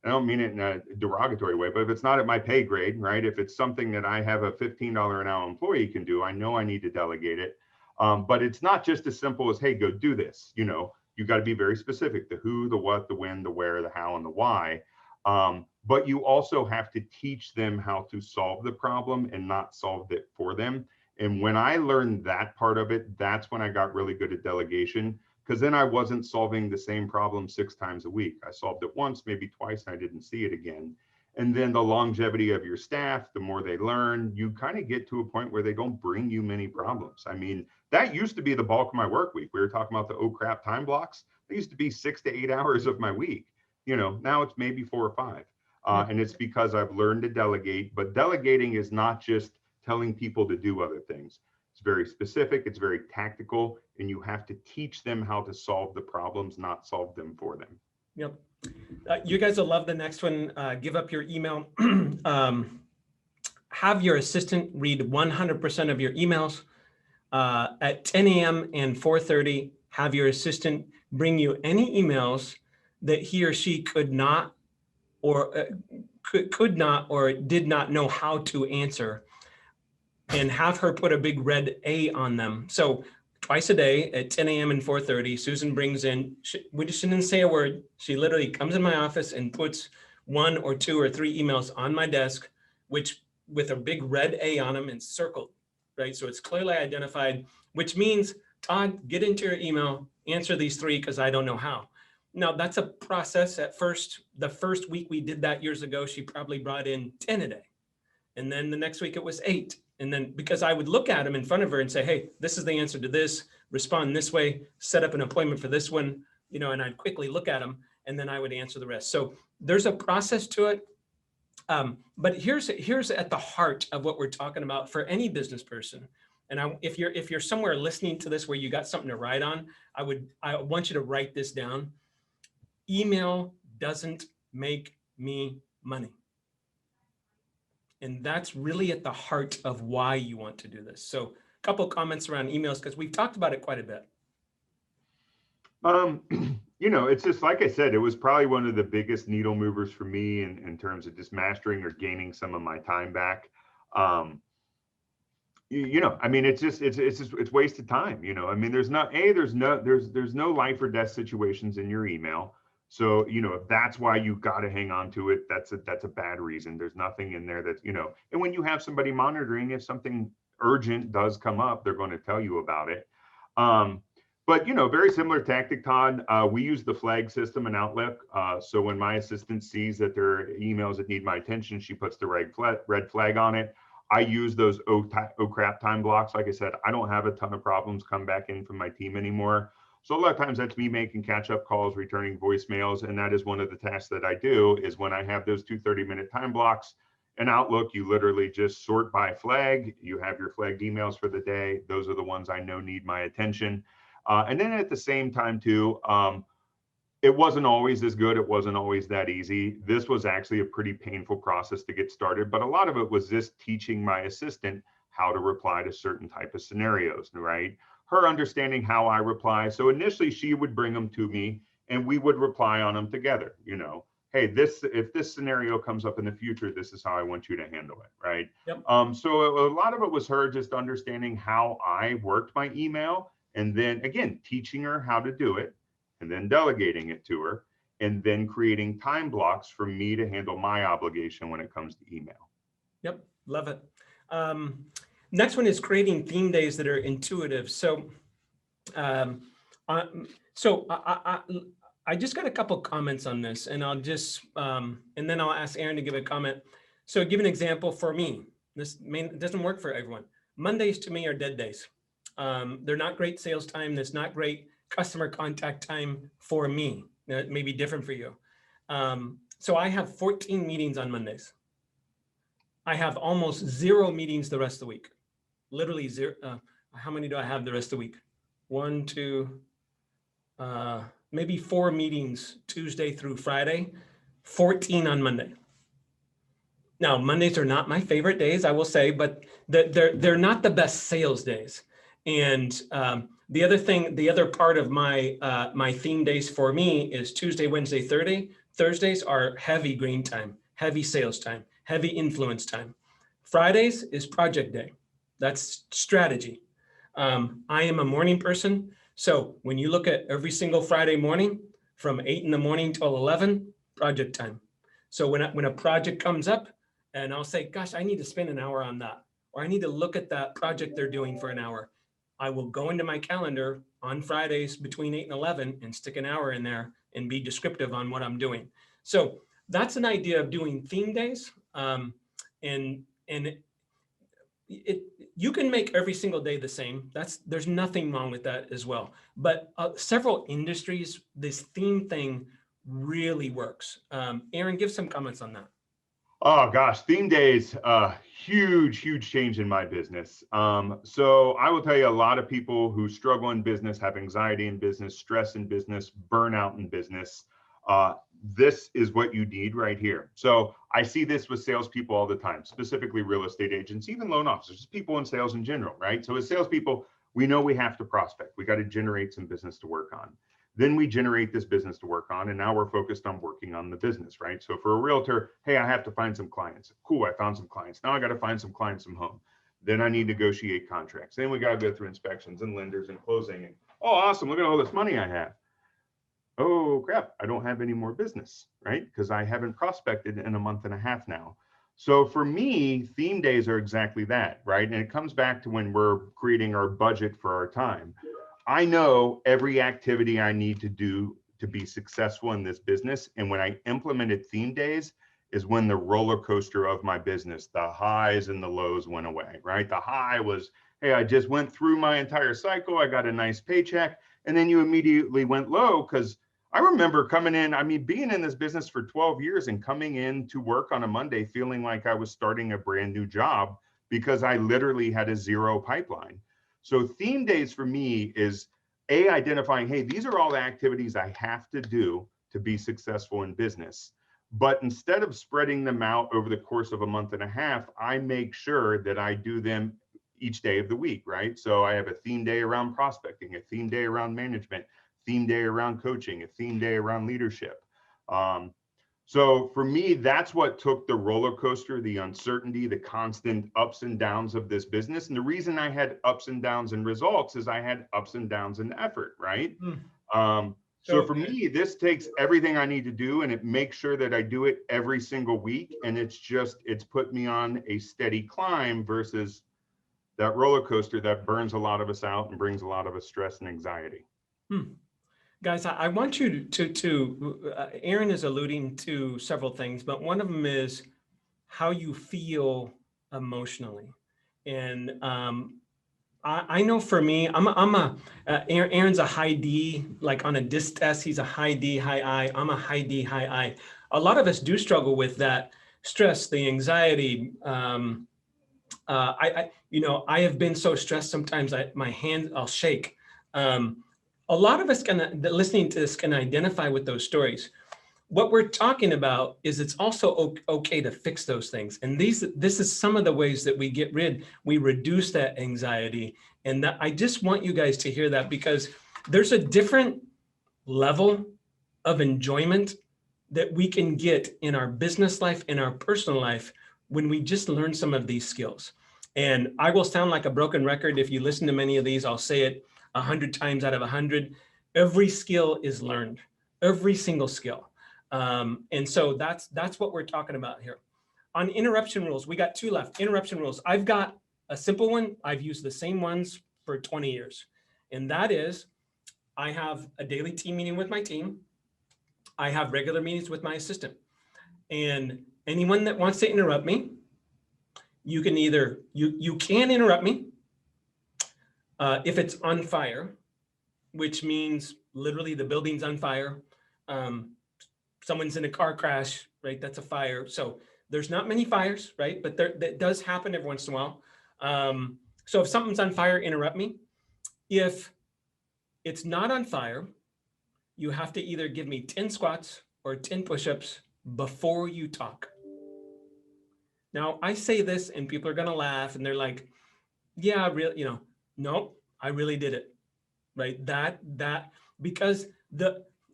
I don't mean it in a derogatory way, but if it's not at my pay grade, right? If it's something that I have a $15 an hour employee can do, I know I need to delegate it. But it's not just as simple as, hey, go do this. You got to be very specific: the who, the what, the when, the where, the how, and the why. But you also have to teach them how to solve the problem and not solve it for them. And when I learned that part of it, that's when I got really good at delegation, because then I wasn't solving the same problem 6 times a week. I solved it once, maybe twice, and I didn't see it again. And then the longevity of your staff, the more they learn, you kind of get to a point where they don't bring you many problems. I mean, that used to be the bulk of my work week. We were talking about the oh crap time blocks. They used to be 6 to 8 hours of my week. Now it's maybe 4 or 5. And it's because I've learned to delegate. But delegating is not just telling people to do other things. It's very specific, it's very tactical, and you have to teach them how to solve the problems, not solve them for them. Yep. You guys will love the next one. Give up your email. Have your assistant read 100% of your emails. At 10 a.m. and 4:30, have your assistant bring you any emails that he or she could not or did not know how to answer, and have her put a big red A on them. So twice a day at 10 a.m. and 4:30, Susan brings in, we just didn't say a word. She literally comes in my office and puts 1 or 2 or 3 emails on my desk, which with a big red A on them and circled, right? So it's clearly identified, which means, Todd, get into your email, answer these 3 because I don't know how. Now that's a process. At first, the first week we did that years ago, she probably brought in 10 a day. And then the next week it was 8. And then because I would look at them in front of her and say, hey, this is the answer to this, respond this way, set up an appointment for this one, and I'd quickly look at them and then I would answer the rest. So there's a process to it. But here's at the heart of what we're talking about for any business person. And if you're somewhere listening to this where you got something to write on, I want you to write this down. Email doesn't make me money. And that's really at the heart of why you want to do this. So a couple comments around emails, because we've talked about it quite a bit. It's just like I said, it was probably one of the biggest needle movers for me in terms of just mastering or gaining some of my time back. I mean, it's wasted time. I mean, there's no life or death situations in your email. So, if that's why you got to hang on to it, that's a bad reason. There's nothing in there that's, and when you have somebody monitoring, if something urgent does come up, they're going to tell you about it. But, very similar tactic, Todd. We use the flag system in Outlook. So when my assistant sees that there are emails that need my attention, she puts the red flag on it. I use those oh crap time blocks. Like I said, I don't have a ton of problems come back in from my team anymore. So a lot of times that's me making catch-up calls, returning voicemails, and that is one of the tasks that I do is when I have those 2 30-minute time blocks in Outlook, you literally just sort by flag. You have your flagged emails for the day. Those are the ones I know need my attention. And then at the same time too, it wasn't always as good. It wasn't always that easy. This was actually a pretty painful process to get started, but a lot of it was just teaching my assistant how to reply to certain type of scenarios, right? Her understanding how I reply. So initially she would bring them to me and we would reply on them together. Hey, if this scenario comes up in the future, this is how I want you to handle it, right? Yep. So a lot of it was her just understanding how I worked my email, and then again, teaching her how to do it, and then delegating it to her, and then creating time blocks for me to handle my obligation when it comes to email. Yep, love it. Next one is creating theme days that are intuitive. So, I just got a couple comments on this, and I'll just, and then I'll ask Aaron to give a comment. So give an example for me. This doesn't work for everyone. Mondays to me are dead days. They're not great sales time. That's not great customer contact time for me. It may be different for you. So I have 14 meetings on Mondays. I have almost 0 meetings the rest of the week. Literally 0. How many do I have the rest of the week? one, two, maybe 4 meetings Tuesday through Friday, 14 on Monday. Now, Mondays are not my favorite days, I will say, but they're not the best sales days. And the other part of my theme days for me is Tuesday, Wednesday, Thursday. Thursdays are heavy green time, heavy sales time, heavy influence time. Fridays is project day. That's strategy. I am a morning person. So when you look at every single Friday morning from 8 in the morning till 11, project time. So when a project comes up and I'll say, gosh, I need to spend an hour on that, or I need to look at that project they're doing for an hour, I will go into my calendar on Fridays between 8 and 11 and stick an hour in there and be descriptive on what I'm doing. So that's an idea of doing theme days. And you can make every single day the same. There's nothing wrong with that as well. But several industries, this theme thing really works. Aaron, give some comments on that. Oh gosh, theme days, huge change in my business. So I will tell you, a lot of people who struggle in business, have anxiety in business, stress in business, burnout in business. This is what you need right here. So I see this with salespeople all the time, specifically real estate agents, even loan officers, just people in sales in general, right? So as salespeople, we know we have to prospect. We got to generate some business to work on. Then we generate this business to work on, and now we're focused on working on the business, right? So for a realtor, hey, I have to find some clients. Cool, I found some clients. Now I got to find some clients from home. Then I need to negotiate contracts. Then we got to go through inspections and lenders and closing. And oh, awesome, look at all this money I have. Oh crap, I don't have any more business, right? Because I haven't prospected in a month and a half now. So for me, theme days are exactly that, right? And it comes back to when we're creating our budget for our time. I know every activity I need to do to be successful in this business. And when I implemented theme days is when the roller coaster of my business, the highs and the lows went away, right? The high was, hey, I just went through my entire cycle. I got a nice paycheck. And then you immediately went low because I remember coming in, I mean, being in this business for 12 years and coming in to work on a Monday, feeling like I was starting a brand new job because I literally had a zero pipeline. So theme days for me is identifying, hey, these are all the activities I have to do to be successful in business. But instead of spreading them out over the course of a month and a half, I make sure that I do them each day of the week, right? So I have a theme day around prospecting, a theme day around management, theme day around coaching, a theme day around leadership. So for me, that's what took the roller coaster, the uncertainty, the constant ups and downs of this business. And the reason I had ups and downs in results is I had ups and downs in effort, right? So for me, this takes everything I need to do and it makes sure that I do it every single week. And it's put me on a steady climb versus that roller coaster that burns a lot of us out and brings a lot of us stress and anxiety. Guys, I want you to Aaron is alluding to several things, but one of them is how you feel emotionally. And I know for me, Aaron's a high D, like on a DISC test, he's a high D, high I. I'm a high D, high I. A lot of us do struggle with that stress, the anxiety. I have been so stressed sometimes my hand, I'll shake. A lot of us listening to this can identify with those stories. What we're talking about is it's also okay to fix those things. And this is some of the ways that we reduce that anxiety. And that I just want you guys to hear that because there's a different level of enjoyment that we can get in our business life, in our personal life, when we just learn some of these skills. And I will sound like a broken record. If you listen to many of these, I'll say it 100 times out of 100. Every skill is learned, every single skill. And so that's what we're talking about here. On interruption rules, we got 2 left. Interruption rules. I've got a simple one. I've used the same ones for 20 years. And that is, I have a daily team meeting with my team. I have regular meetings with my assistant. And anyone that wants to interrupt me, you can you can interrupt me if it's on fire, which means literally the building's on fire. Someone's in a car crash, right? That's a fire. So there's not many fires, right? But that does happen every once in a while. So if something's on fire, interrupt me. If it's not on fire. You have to either give me 10 squats or 10 push-ups before you talk. Now, I say this and people are going to laugh and they're like, yeah, really, no, I really did it. Right? Because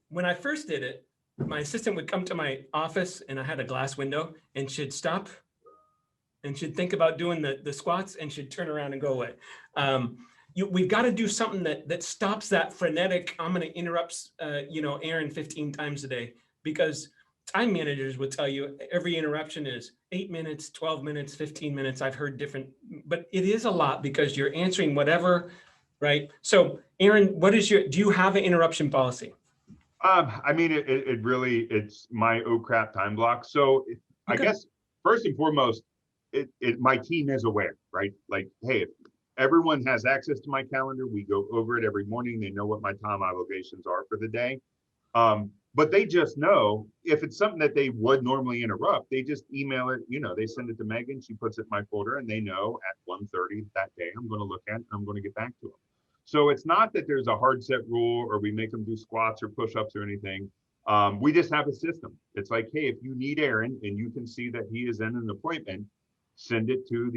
when I first did it, my assistant would come to my office and I had a glass window and she'd stop and she'd think about doing the squats and she'd turn around and go away. We've got to do something that stops that frenetic, I'm going to interrupt, Aaron 15 times a day, because time managers would tell you every interruption is 8 minutes, 12 minutes, 15 minutes. I've heard different, but it is a lot because you're answering whatever, right? So Aaron, do you have an interruption policy? I mean, it really, it's my oh crap time block. So I guess first and foremost, my team is aware, right? Like, hey, if everyone has access to my calendar, we go over it every morning. They know what my time obligations are for the day. But they just know if it's something that they would normally interrupt, they just email it, they send it to Megan, she puts it in my folder, and they know at 1:30 that day, I'm going to look at it, I'm going to get back to them. So it's not that there's a hard set rule or we make them do squats or push-ups or anything. We just have a system. It's like, hey, if you need Aaron and you can see that he is in an appointment, send it to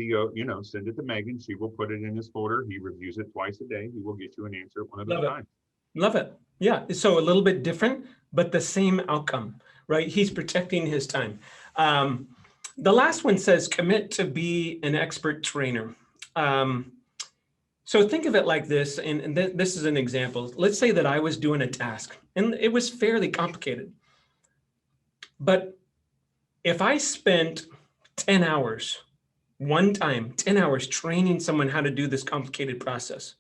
send it to Megan. She will put it in his folder. He reviews it twice a day. He will get you an answer at one of those times. Love it. Yeah. So a little bit different, but the same outcome, right? He's protecting his time. The last one says commit to be an expert trainer. So think of it like this, and this is an example. Let's say that I was doing a task and it was fairly complicated. But if I spent 10 hours, one time, 10 hours training someone how to do this complicated process,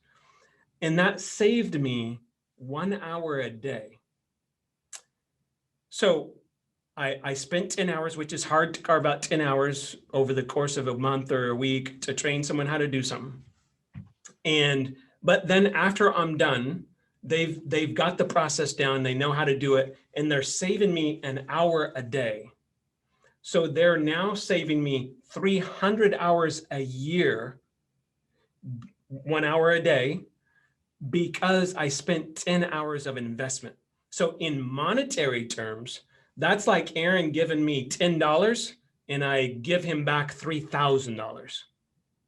and that saved me 1 hour a day. So I spent 10 hours, which is hard to carve out 10 hours over the course of a month or a week to train someone how to do something. But then after I'm done, they've got the process down, they know how to do it, and they're saving me an hour a day. So they're now saving me 300 hours a year, 1 hour a day, because I spent 10 hours of investment. So in monetary terms, that's like Aaron giving me $10 and I give him back $3,000,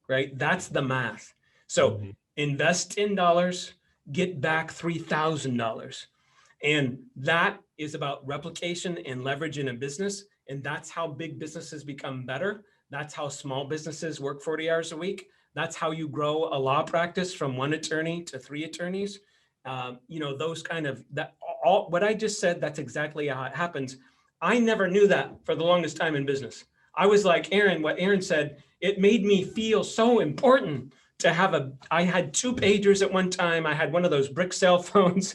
right? That's the math. So invest $10, get back $3,000. And that is about replication and leverage in a business. And that's how big businesses become better. That's how small businesses work 40 hours a week. That's how you grow a law practice from 1 attorney to 3 attorneys. Those kind of, all what I just said, that's exactly how it happens. I never knew that for the longest time in business. I was like Aaron, what Aaron said, it made me feel so important to have I had 2 pagers at one time. I had one of those brick cell phones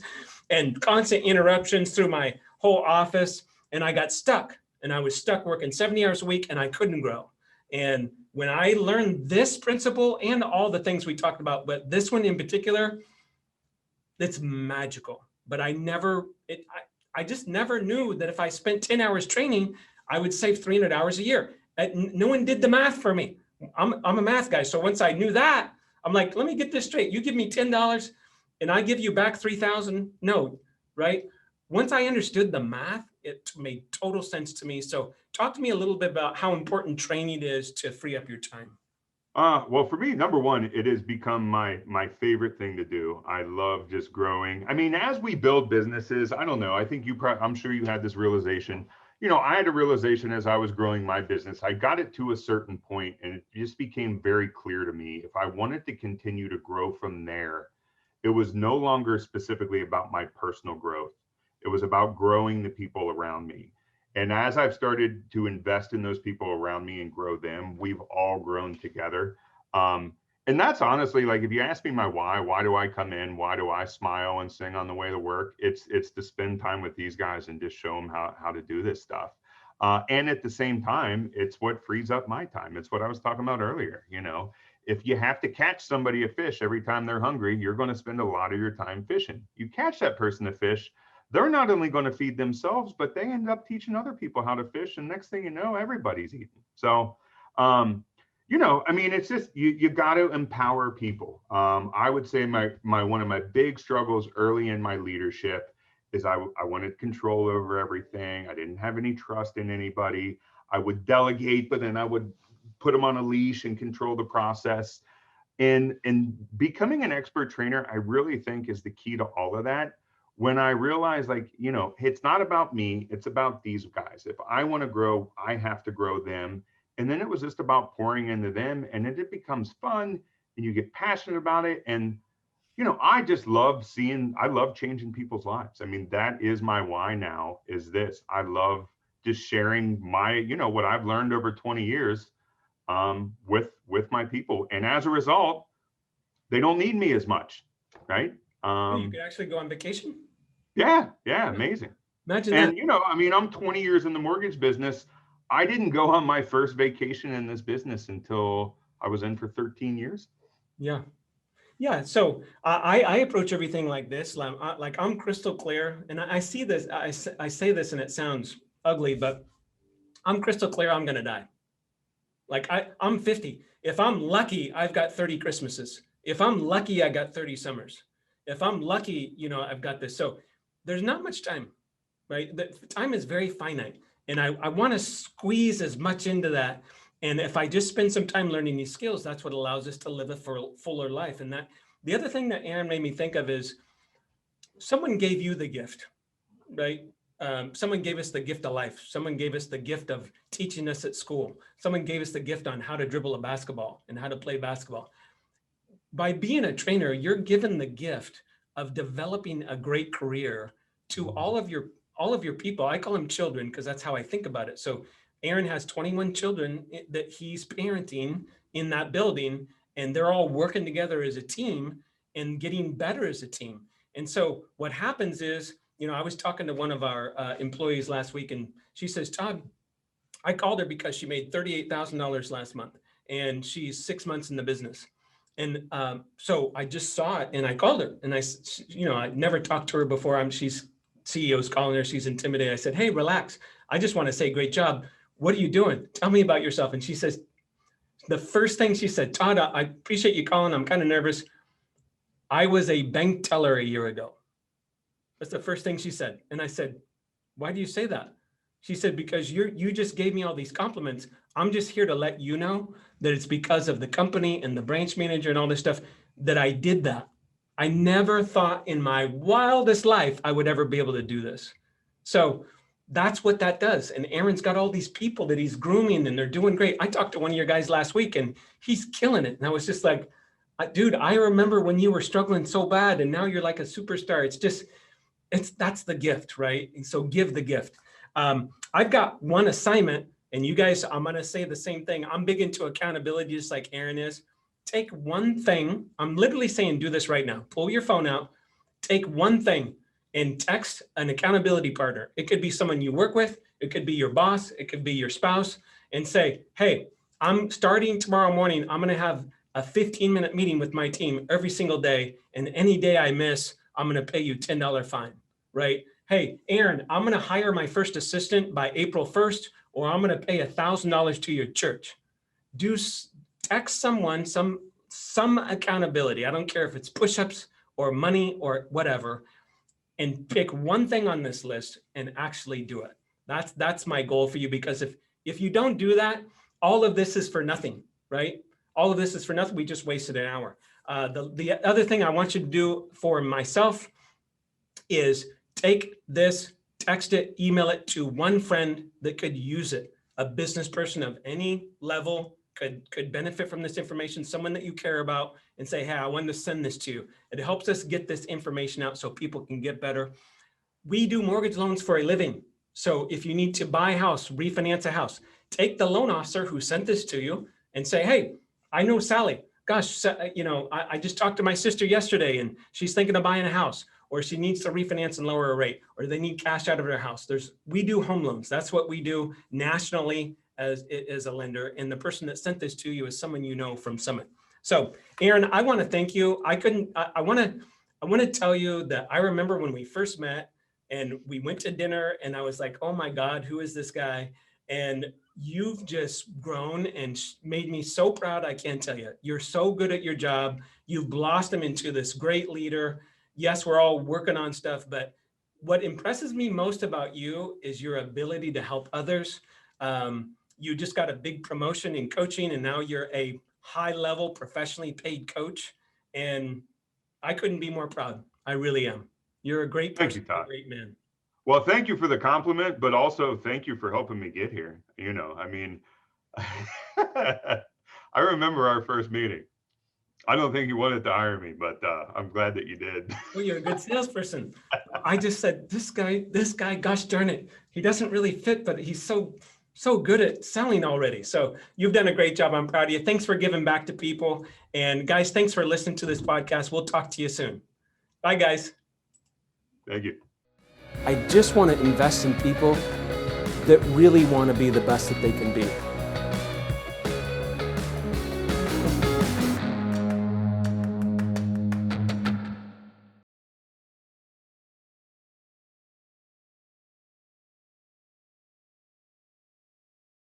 and constant interruptions through my whole office. And I got stuck, and I was stuck working 70 hours a week and I couldn't grow. And when I learned this principle and all the things we talked about, but this one in particular, it's magical. But I just never knew that if I spent 10 hours training, I would save 300 hours a year. No one did the math for me. I'm a math guy. So once I knew that, I'm like, let me get this straight. You give me $10 and I give you back 3,000. No, right? Once I understood the math, it made total sense to me. So talk to me a little bit about how important training is to free up your time. Well, for me, number one, it has become my favorite thing to do. I love just growing. I mean, as we build businesses, I don't know. I think I'm sure you had this realization. I had a realization as I was growing my business. I got it to a certain point, and it just became very clear to me if I wanted to continue to grow from there, it was no longer specifically about my personal growth. It was about growing the people around me. And as I've started to invest in those people around me and grow them, we've all grown together. And that's honestly, like, if you ask me my why do I come in? Why do I smile and sing on the way to work? It's to spend time with these guys and just show them how to do this stuff. And at the same time, it's what frees up my time. It's what I was talking about earlier. If you have to catch somebody a fish every time they're hungry, you're going to spend a lot of your time fishing. You catch that person a fish, they're not only going to feed themselves, but they end up teaching other people how to fish. And next thing you know, everybody's eating. So, I mean, it's just you got to empower people. I would say my one of my big struggles early in my leadership is I wanted control over everything. I didn't have any trust in anybody. I would delegate, but then I would put them on a leash and control the process. And becoming an expert trainer, I really think is the key to all of that. When I realized, like, it's not about me, it's about these guys. If I want to grow, I have to grow them. And then it was just about pouring into them, and then it becomes fun and you get passionate about it. And I just I love changing people's lives. I mean, that is my why now, is this. I love just sharing what I've learned over 20 years with my people. And as a result, they don't need me as much, right? You could actually go on vacation. Yeah, amazing. Imagine And that. I mean, I'm 20 years in the mortgage business. I didn't go on my first vacation in this business until I was in for 13 years. Yeah. Yeah. So I approach everything like this. Like I'm crystal clear, and I see this. I say this, and it sounds ugly, but I'm crystal clear. I'm going to die. Like I'm 50. If I'm lucky, I've got 30 Christmases. If I'm lucky, I got 30 summers. If I'm lucky, I've got this. So there's not much time, right? The time is very finite. And I want to squeeze as much into that. And if I just spend some time learning these skills, that's what allows us to live a fuller life. And that the other thing that Aaron made me think of is someone gave you the gift, right? Someone gave us the gift of life. Someone gave us the gift of teaching us at school. Someone gave us the gift on how to dribble a basketball and how to play basketball. By being a trainer, you're given the gift of developing a great career to all of your people. I call them children because that's how I think about it. So Aaron has 21 children that he's parenting in that building, and they're all working together as a team and getting better as a team. And so what happens is, I was talking to one of our employees last week, and she says, Todd, I called her because she made $38,000 last month, and she's 6 months in the business. And so I just saw it, and I called her, and I never talked to her before. She's CEO's calling her. She's intimidated. I said, hey, relax. I just want to say, great job. What are you doing? Tell me about yourself. And she says, the first thing she said, Todd, I appreciate you calling. I'm kind of nervous. I was a bank teller a year ago. That's the first thing she said. And I said, why do you say that? She said, because you just gave me all these compliments. I'm just here to let you know that it's because of the company and the branch manager and all this stuff that I did that. I never thought in my wildest life I would ever be able to do this. So that's what that does. And Aaron's got all these people that he's grooming, and they're doing great. I talked to one of your guys last week, and he's killing it. And I was just like, dude, I remember when you were struggling so bad, and now you're like a superstar. That's the gift, right? And so give the gift. I've got one assignment, and you guys, I'm going to say the same thing. I'm big into accountability, just like Aaron is. Take one thing. I'm literally saying, do this right now. Pull your phone out, take one thing and text an accountability partner. It could be someone you work with. It could be your boss. It could be your spouse, and say, hey, I'm starting tomorrow morning. I'm going to have a 15-minute meeting with my team every single day. And any day I miss, I'm going to pay you $10 fine, right? Hey, Aaron, I'm going to hire my first assistant by April 1st, or I'm going to pay $1,000 to your church. Text someone some accountability. I don't care if it's push-ups or money or whatever, and pick one thing on this list and actually do it. That's my goal for you, because if you don't do that, all of this is for nothing, right? All of this is for nothing. We just wasted an hour. The other thing I want you to do for myself is take this, text it, email it to one friend that could use it. A business person of any level could benefit from this information, someone that you care about, and say, hey, I wanted to send this to you. It helps us get this information out so people can get better. We do mortgage loans for a living. So if you need to buy a house, refinance a house, take the loan officer who sent this to you and say, hey, I know Sally. Gosh, I just talked to my sister yesterday, and she's thinking of buying a house, or she needs to refinance and lower her rate, or they need cash out of their house. We do home loans. That's what we do nationally as a lender. And the person that sent this to you is someone you know from Summit. So Aaron, I want to thank you. I want to tell you that I remember when we first met and we went to dinner, and I was like, oh my God, who is this guy? And you've just grown and made me so proud. I can't tell you. You're so good at your job. You've blossomed into this great leader. Yes, we're all working on stuff, but what impresses me most about you is your ability to help others. You just got a big promotion in coaching, and now you're a high level, professionally paid coach. And I couldn't be more proud. I really am. You're a great Thank you, person, a Todd. great man. Well, thank you for the compliment, but also thank you for helping me get here. I mean, I remember our first meeting. I don't think you wanted to hire me, but I'm glad that you did. Well, you're a good salesperson. I just said, this guy, gosh darn it, he doesn't really fit, but he's so good at selling already. So you've done a great job. I'm proud of you. Thanks for giving back to people. And guys, thanks for listening to this podcast. We'll talk to you soon. Bye, guys. Thank you. I just want to invest in people that really want to be the best that they can be.